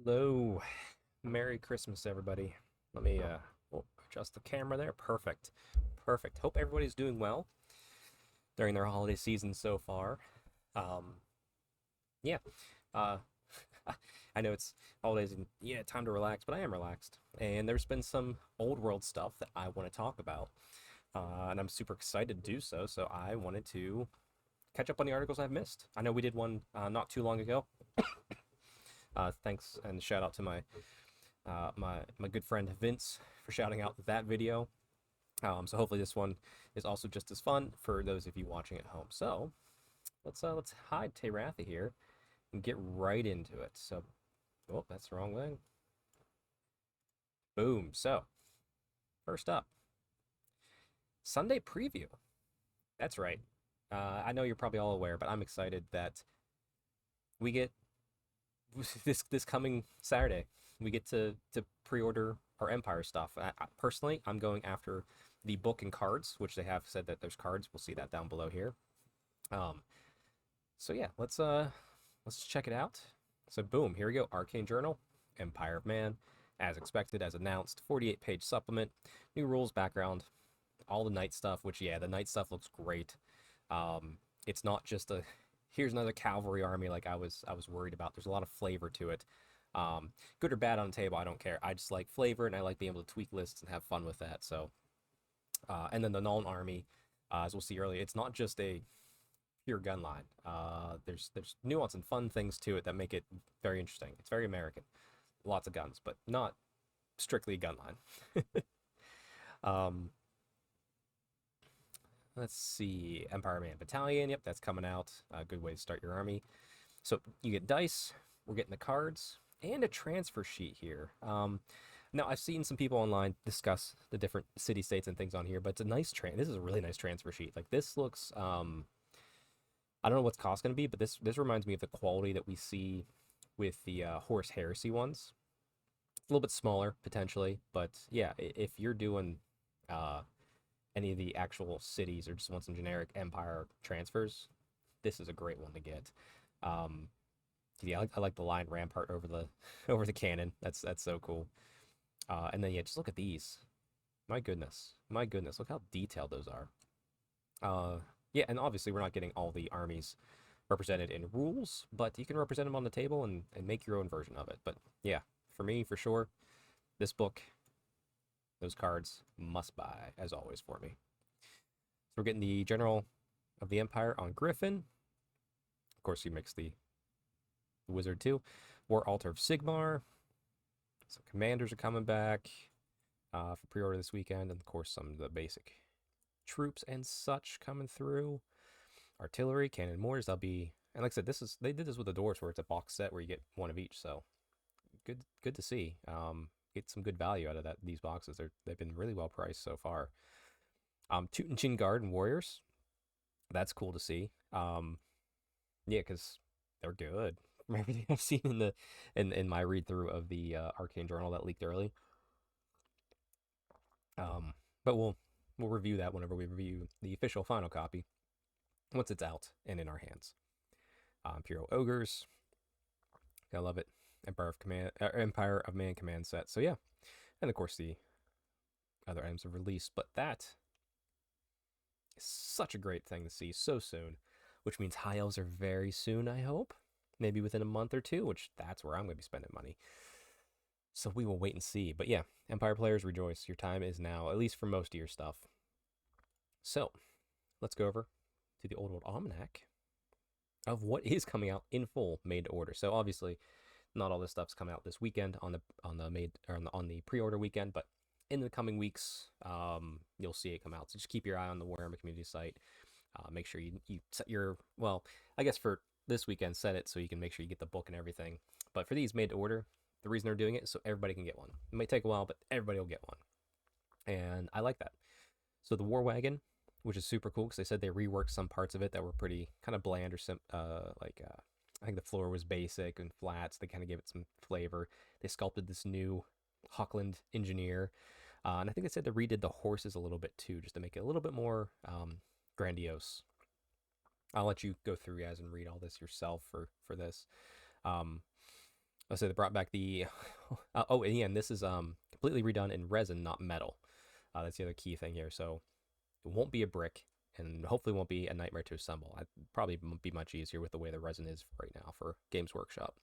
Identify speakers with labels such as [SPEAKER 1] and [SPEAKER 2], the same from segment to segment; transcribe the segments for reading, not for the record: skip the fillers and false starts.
[SPEAKER 1] Hello. Merry Christmas, everybody. Let me adjust the camera there. Perfect. Perfect. Hope everybody's doing well during their holiday season so far. Um, yeah. Uh, I know it's holidays and yeah, time to relax, but I am relaxed. And there's been some old world stuff that I want to talk about. And I'm super excited to do so. So I wanted to catch up on the articles I've missed. I know we did one not too long ago. Thanks and shout out to my good friend Vince for shouting out that video. So hopefully this one is also just as fun for those of you watching at home. So let's hide Teyratha here and get right into it. So oh, that's the wrong thing. Boom. So first up, Sunday preview. That's right. I know you're probably all aware, but I'm excited that we get this coming Saturday. We get to pre-order our Empire stuff. Personally, I'm going after the book and cards, which they have said that there's cards. We'll see that down below here. Um, so yeah, let's just check it out. So boom, here we go. Arcane Journal, Empire of Man, as expected, as announced. 48-page supplement, new rules, background, all the knight stuff. Which yeah, the knight stuff looks great. It's not just a here's another cavalry army like I was worried about. There's a lot of flavor to it. Good or bad on the table, I don't care. I just like flavor and I like being able to tweak lists and have fun with that. So, and then the Null army, as we'll see earlier, it's not just a pure gun line. There's nuance and fun things to it that make it very interesting. It's very American, lots of guns, but not strictly a gun line. um, let's see, Empire Man Battalion. Yep, that's coming out. A good way to start your army. So you get dice. We're getting the cards and a transfer sheet here. Now I've seen some people online discuss the different city states and things on here, but it's a nice This is a really nice transfer sheet. Like this looks. I don't know what's cost going to be, but this reminds me of the quality that we see with the Horus Heresy ones. It's a little bit smaller potentially, but yeah, if you're doing uh, any of the actual cities or just want some generic Empire transfers, this is a great one to get. Um, yeah, I like the line rampart over the over the cannon. That's so cool. And then yeah, just look at these. My goodness, look how detailed those are. Yeah, and obviously we're not getting all the armies represented in rules, but you can represent them on the table and make your own version of it. But yeah, for me, for sure, this book, those cards, must buy, as always for me. So we're getting the General of the Empire on Griffin. Of course, you mix the Wizard too. War Altar of Sigmar. Some commanders are coming back for pre-order this weekend, and of course some of the basic troops and such coming through. Artillery, cannon, mortars. They'll be, and like I said, they did this with the doors where it's a box set where you get one of each. So good to see. Get some good value out of these boxes. They've been really well priced so far. Teutonichin Guard and Warriors. That's cool to see. Yeah, because they're good from everything I've seen in my read through of the Arcane Journal that leaked early. But we'll review that whenever we review the official final copy once it's out and in our hands. Imperial Ogres, I love it. Empire of Man command set. So yeah, and of course the other items of release. But that is such a great thing to see so soon, which means high elves are very soon. I hope maybe within a month or two, which that's where I'm going to be spending money. So we will wait and see. But yeah, Empire players rejoice. Your time is now, at least for most of your stuff. So let's go over to the Old World Almanac of what is coming out in full made to order. So obviously, not all this stuff's coming out this weekend on the pre-order weekend, but in the coming weeks, you'll see it come out. So just keep your eye on the Warhammer community site. Make sure you set your, well, I guess for this weekend, set it so you can make sure you get the book and everything. But for these made to order, the reason they're doing it is so everybody can get one. It might take a while, but everybody will get one. And I like that. So the War Wagon, which is super cool because they said they reworked some parts of it that were pretty kind of bland or I think the floor was basic and flat, so they kind of gave it some flavor. They sculpted this new Hockland engineer, and I think they said they redid the horses a little bit too, just to make it a little bit more grandiose. I'll let you go through, guys, and read all this yourself for this. Um, I say they brought back the. Oh, and yeah, and this is completely redone in resin, not metal. That's the other key thing here. So it won't be a brick, and hopefully won't be a nightmare to assemble. I'd probably be much easier with the way the resin is right now for Games Workshop.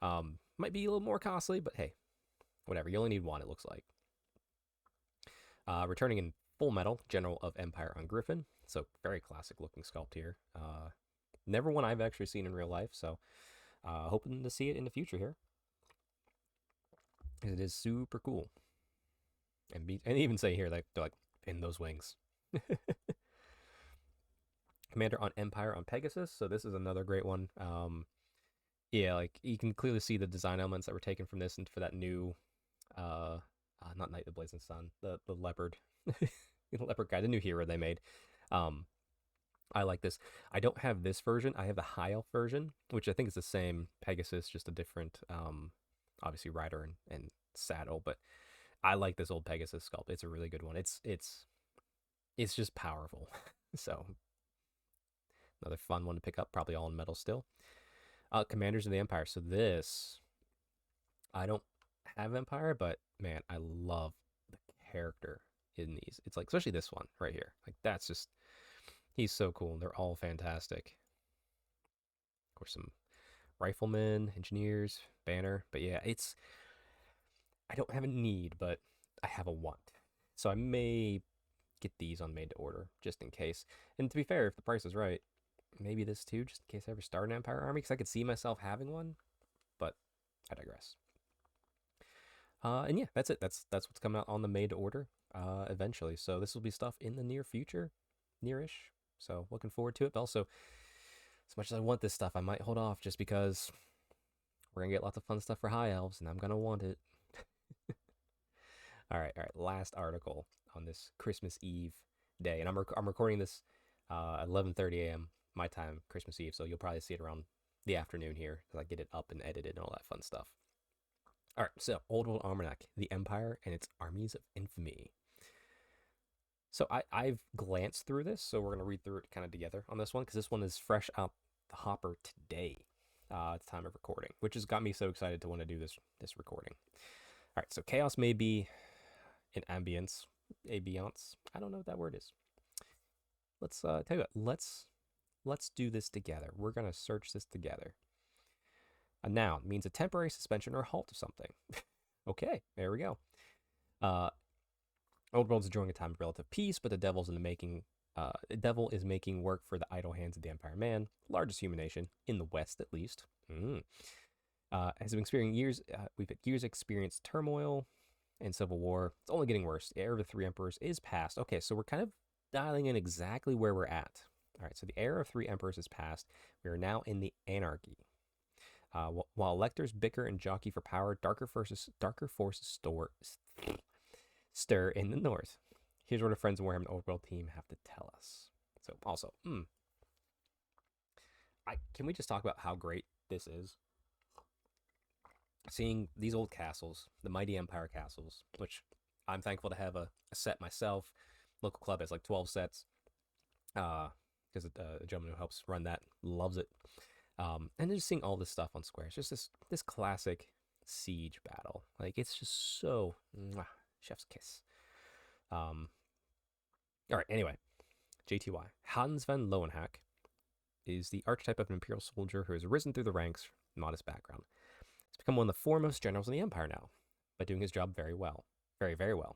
[SPEAKER 1] Might be a little more costly, but hey, whatever. You only need one, it looks like. Returning in full metal, General of Empire on Griffin. So very classic looking sculpt here. Never one I've actually seen in real life, so hoping to see it in the future here. It is super cool. And even say here, like, they're like, pin those wings. Commander on Empire on Pegasus. So this is another great one. Yeah, like you can clearly see the design elements that were taken from this and for that new, not Knight of the Blazing Sun, the leopard, the leopard guy, the new hero they made. I like this. I don't have this version. I have the High Elf version, which I think is the same Pegasus, just a different, obviously rider and saddle. But I like this old Pegasus sculpt. It's a really good one. It's just powerful. So another fun one to pick up, probably all in metal still. Commanders of the Empire. So this, I don't have Empire, but man, I love the character in these. It's like, especially this one right here. Like that's just, he's so cool. They're all fantastic. Of course, some riflemen, engineers, banner. But yeah, I don't have a need, but I have a want. So I may get these on made to order just in case. And to be fair, if the price is right, maybe this too, just in case I ever start an Empire army, because I could see myself having one, but I digress. And yeah, that's it. That's what's coming out on the made to order eventually. So this will be stuff in the near future, nearish. So looking forward to it. But also, as much as I want this stuff, I might hold off just because we're gonna get lots of fun stuff for High Elves, and I'm gonna want it. All right. Last article on this Christmas Eve day, and I'm recording this at 11:30 a.m. my time, Christmas Eve. So you'll probably see it around the afternoon here because I get it up and edited and all that fun stuff. All right, so Old World Almanac, the Empire and its Armies of Infamy. So I've glanced through this, so we're going to read through it kind of together on this one, because this one is fresh out the hopper today at the time of recording, which has got me so excited to want to do this recording. All right, so Chaos may be an ambience, I don't know what that word is. Let's tell you what, let's do this together. We're going to search this together. A noun means a temporary suspension or halt of something. Okay, there we go. Old World's enjoying a time of relative peace, but the devil's in the making. The devil is making work for the idle hands of the Empire Man, largest human nation in the West, at least. Has been experiencing years. We've had years experienced turmoil and civil war. It's only getting worse. The era of the three emperors is past. Okay, so we're kind of dialing in exactly where we're at. All right, so the era of three emperors is past. We are now in the anarchy. While electors bicker and jockey for power, darker forces stir in the north. Here's what our friends in Warhammer Old World team have to tell us. So also, can we just talk about how great this is? Seeing these old castles, the mighty Empire castles, which I'm thankful to have a set myself. Local club has like 12 sets. Because the gentleman who helps run that loves it. And just seeing all this stuff on squares, just this classic siege battle. Like, it's just so chef's kiss. All right, anyway, JTY. Hans van Lowenhack is the archetype of an imperial soldier who has risen through the ranks, modest background. He's become one of the foremost generals in the Empire now, by doing his job very well. Very, very well.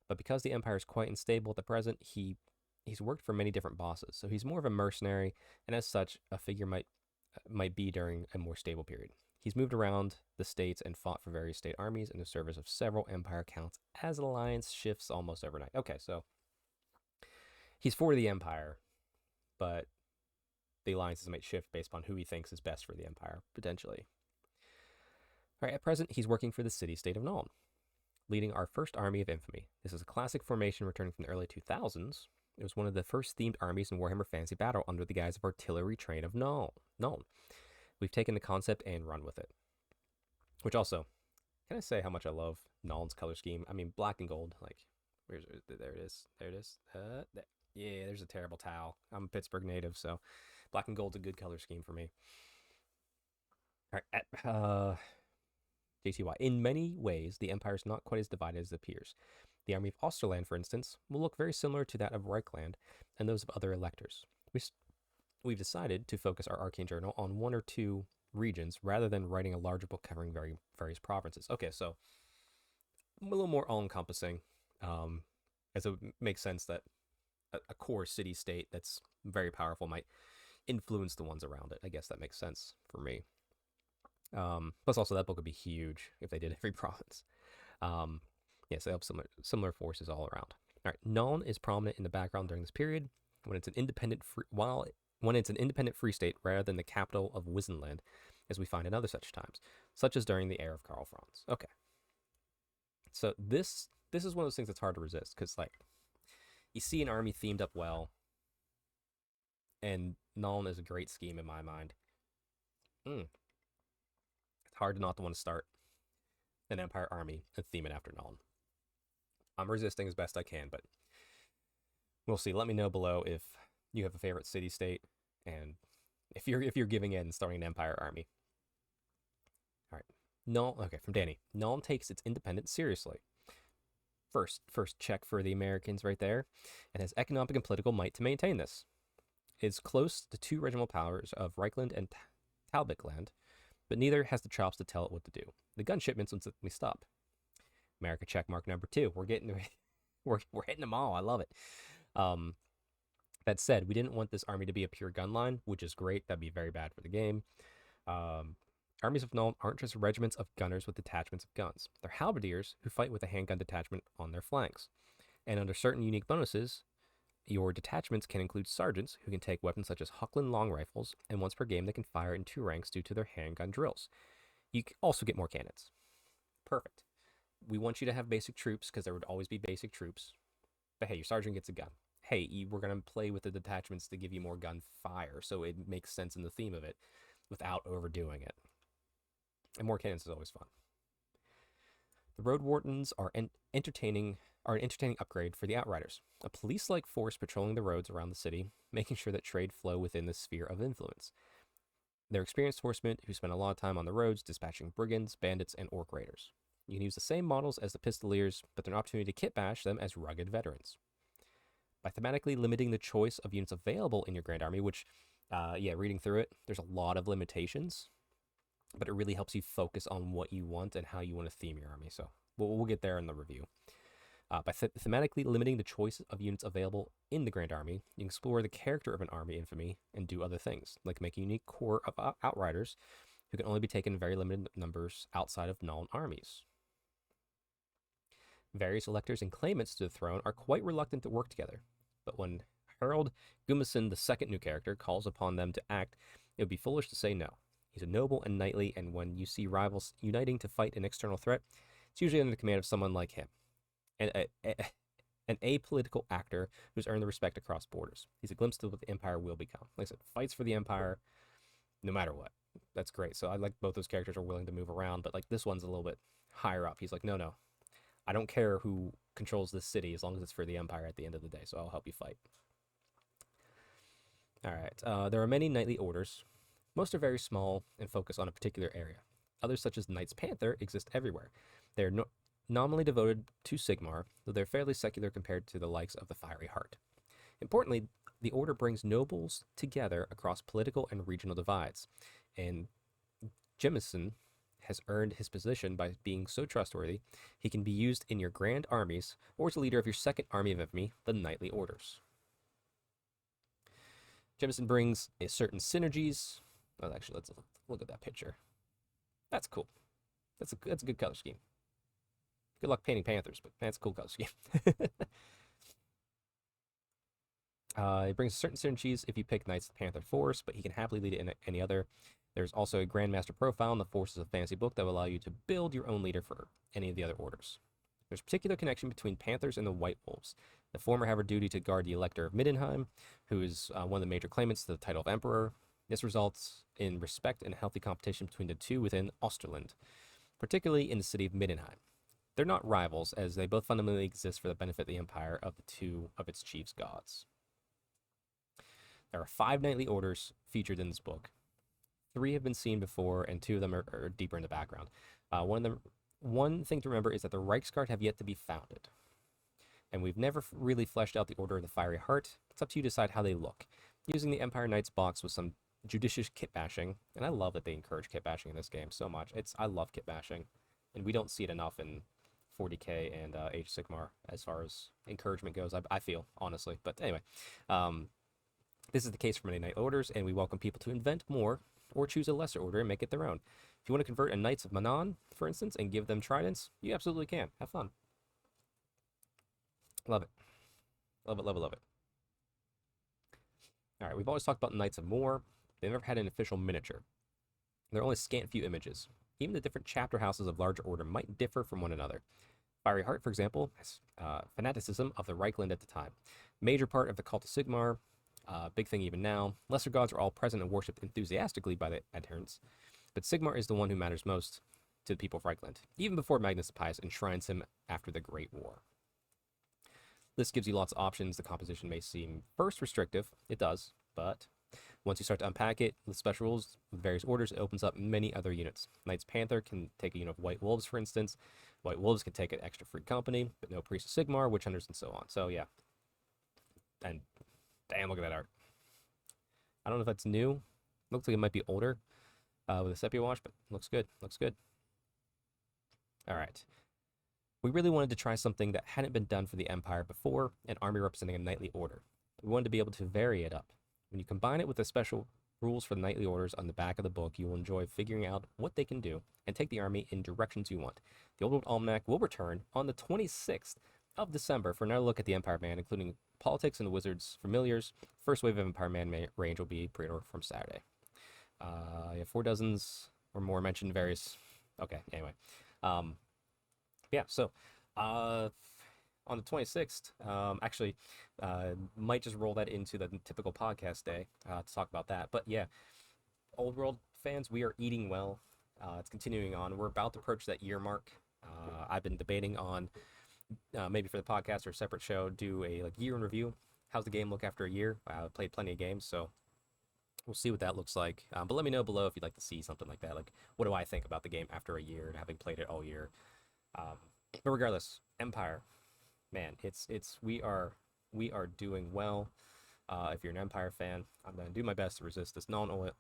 [SPEAKER 1] But because the Empire is quite unstable at the present, he's worked for many different bosses, so he's more of a mercenary, and as such, a figure might be during a more stable period. He's moved around the states and fought for various state armies in the service of several Empire counts as alliance shifts almost overnight. Okay, so he's for the Empire, but the alliances might shift based on who he thinks is best for the Empire, potentially. All right, at present, he's working for the city-state of Null, leading our first Army of Infamy. This is a classic formation returning from the early 2000s. It was one of the first themed armies in Warhammer Fantasy Battle under the guise of Artillery Train of Null. We've taken the concept and run with it. Which also, can I say how much I love Nuln's color scheme? I mean, black and gold, like, there it is. There. Yeah, there's a terrible towel. I'm a Pittsburgh native, so black and gold's a good color scheme for me. All right, JTY. In many ways, the Empire is not quite as divided as it appears. The army of Osterland, for instance, will look very similar to that of Reichland and those of other electors. We've decided to focus our Arcane Journal on one or two regions rather than writing a larger book covering various provinces. Okay, so a little more all-encompassing, as it makes sense that a core city-state that's very powerful might influence the ones around it. I guess that makes sense for me. Plus, also, that book would be huge if they did every province. So they have similar forces all around. All right, Nuln is prominent in the background during this period when it's an independent free state rather than the capital of Wisenland, as we find in other such times, such as during the era of Karl Franz. Okay, so this is one of those things that's hard to resist because like you see an army themed up well, and Nuln is a great scheme in my mind. It's hard to not want to start an Empire army and theme it after Nuln. I'm resisting as best I can, but we'll see. Let me know below if you have a favorite city-state and if you're giving in and starting an Empire army. All right, Nuln. Okay, from Danny. Nuln takes its independence seriously. First check for the Americans right there. It has economic and political might to maintain this. It's close to two regimental powers of Reichland and Talbotland, but neither has the chops to tell it what to do. The gun shipments will simply stop. America check mark number 2. We're getting we're hitting them all. I love it. That said, we didn't want this army to be a pure gun line, which is great. That'd be very bad for the game. Armies of Null aren't just regiments of gunners with detachments of guns. They're halberdiers who fight with a handgun detachment on their flanks. And under certain unique bonuses, your detachments can include sergeants who can take weapons such as Huckland long rifles, and once per game they can fire in 2 ranks due to their handgun drills. You can also get more cannons. Perfect. We want you to have basic troops because there would always be basic troops. But hey, your sergeant gets a gun. Hey, we're going to play with the detachments to give you more gun fire, so it makes sense in the theme of it without overdoing it. And more cannons is always fun. The Road Wardens are an entertaining upgrade for the Outriders, a police-like force patrolling the roads around the city, making sure that trade flow within the sphere of influence. They're experienced horsemen who spend a lot of time on the roads dispatching brigands, bandits, and orc raiders. You can use the same models as the Pistoliers, but they're an opportunity to kit bash them as rugged veterans. By thematically limiting the choice of units available in your Grand Army, which, reading through it, there's a lot of limitations, but it really helps you focus on what you want and how you want to theme your army. So we'll get there in the review. By thematically limiting the choice of units available in the Grand Army, you can explore the character of an army infamy and do other things, like make a unique core of Outriders who can only be taken in very limited numbers outside of Nuln armies. Various electors and claimants to the throne are quite reluctant to work together, but when Harold Gumason, the second new character, calls upon them to act, it would be foolish to say no. He's a noble and knightly, and when you see rivals uniting to fight an external threat, it's usually under the command of someone like him. An apolitical actor who's earned the respect across borders. He's a glimpse of what the Empire will become. Like I said, fights for the Empire no matter what. That's great. So I like both those characters are willing to move around, but like this one's a little bit higher up. He's like, no. I don't care who controls this city as long as it's for the Empire at the end of the day, so I'll help you fight. All right. There are many knightly orders. Most are very small and focus on a particular area. Others, such as Knights Panther, exist everywhere. They are nominally devoted to Sigmar, though they're fairly secular compared to the likes of the Fiery Heart. Importantly, the order brings nobles together across political and regional divides, and Jemison has earned his position by being so trustworthy he can be used in your grand armies or as a leader of your second Army of Infamy, the Knightly Orders. Jemison brings a certain synergies. Oh, actually, let's look at that picture. That's cool. That's a good color scheme. Good luck painting panthers, but that's a cool color scheme. It brings certain synergies if you pick Knights Panther Force, but he can happily lead it in any other. There's also a Grandmaster profile in the Forces of Fantasy book that will allow you to build your own leader for any of the other orders. There's a particular connection between Panthers and the White Wolves. The former have a duty to guard the Elector of Middenheim, who is one of the major claimants to the title of Emperor. This results in respect and healthy competition between the two within Osterland, particularly in the city of Middenheim. They're not rivals, as they both fundamentally exist for the benefit of the Empire of the two of its chief's gods. There are 5 knightly orders featured in this book. 3 have been seen before, and 2 of them are deeper in the background. One thing to remember is that the Reichsguard have yet to be founded, and we've never really fleshed out the Order of the Fiery Heart. It's up to you to decide how they look. Using the Empire Knights box with some judicious kit bashing, and I love that they encourage kit bashing in this game so much. I love kit bashing, and we don't see it enough in 40k and Age of Sigmar as far as encouragement goes. I feel honestly, but anyway, this is the case for many Knight orders, and we welcome people to invent more or choose a lesser order and make it their own. If you want to convert a Knights of Manon, for instance, and give them tridents, you absolutely can. Have fun. Love it. Love it, love it, love it. All right, we've always talked about Knights of War. They've never had an official miniature. There are only scant few images. Even the different chapter houses of larger order might differ from one another. Fiery Heart, for example, has fanaticism of the Reichland at the time. Major part of the cult of Sigmar, big thing even now. Lesser gods are all present and worshipped enthusiastically by the adherents, but Sigmar is the one who matters most to the people of Reichland, even before Magnus the Pious enshrines him after the Great War. This gives you lots of options. The composition may seem first restrictive. It does, but once you start to unpack it with special rules with various orders, it opens up many other units. Knights Panther can take a unit of White Wolves, for instance. White Wolves can take an extra free company, but no Priest of Sigmar, Witch Hunters, and so on. So yeah. And damn, look at that art. I don't know if that's new. Looks like it might be older with a sepia wash, but looks good. Looks good. All right. We really wanted to try something that hadn't been done for the Empire before, an army representing a knightly order. We wanted to be able to vary it up. When you combine it with the special rules for the knightly orders on the back of the book, you will enjoy figuring out what they can do and take the army in directions you want. The Old World Almanac will return on the 26th of December for another look at the Empire Man, including politics and the Wizards familiars. First wave of Empire Man range will be pre-order from Saturday. Yeah, 4 dozens or more mentioned various. Okay, anyway. Yeah, so on the 26th, actually, might just roll that into the typical podcast day to talk about that. But yeah, Old World fans, we are eating well. It's continuing on. We're about to approach that year mark. I've been debating on maybe for the podcast or a separate show, do a year in review. How's the game look after a year? I've played plenty of games, so we'll see what that looks like. But let me know below if you'd like to see something like that. Like, what do I think about the game after a year and having played it all year? But regardless, Empire, man, we are doing well. If you're an Empire fan, I'm gonna do my best to resist this known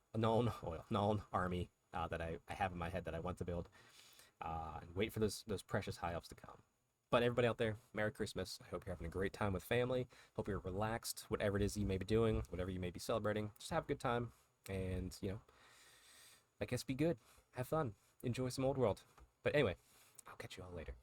[SPEAKER 1] army that I have in my head that I want to build, and wait for those precious high elves to come. But everybody out there, Merry Christmas. I hope you're having a great time with family. Hope you're relaxed, whatever it is you may be doing, whatever you may be celebrating. Just have a good time, and I guess be good, have fun, enjoy some Old World. But anyway, I'll catch you all later.